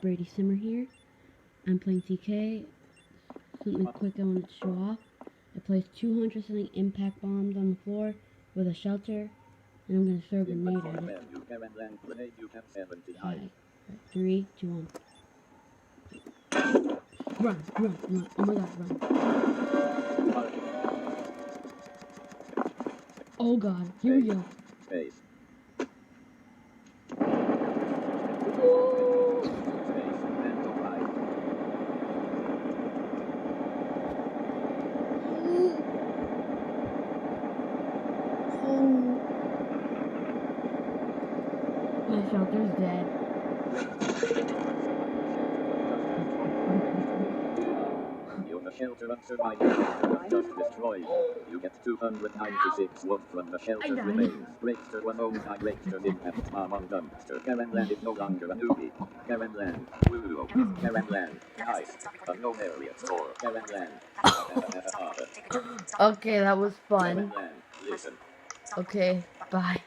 Brady Simmer here. I'm playing TK. Something quick I wanted to show off. I placed 200 something impact bombs on the floor with a shelter, and I'm going to throw a grenade at it. 5, 3, 2, 1. Run, run, run. Oh my god, run. Oh god, here we go. My shelter's dead. The shelter of survivors just destroyed. You get 296 wood from the shelter's remains. Breakster 1 owned by Breakster impact bomb on dumpster. Karen Land is no longer a newbie. Karen Land. Woo. Karen Land. Nice. A known area store. Karen Land. Okay, that was fun. Karen Land. Listen. Okay, bye.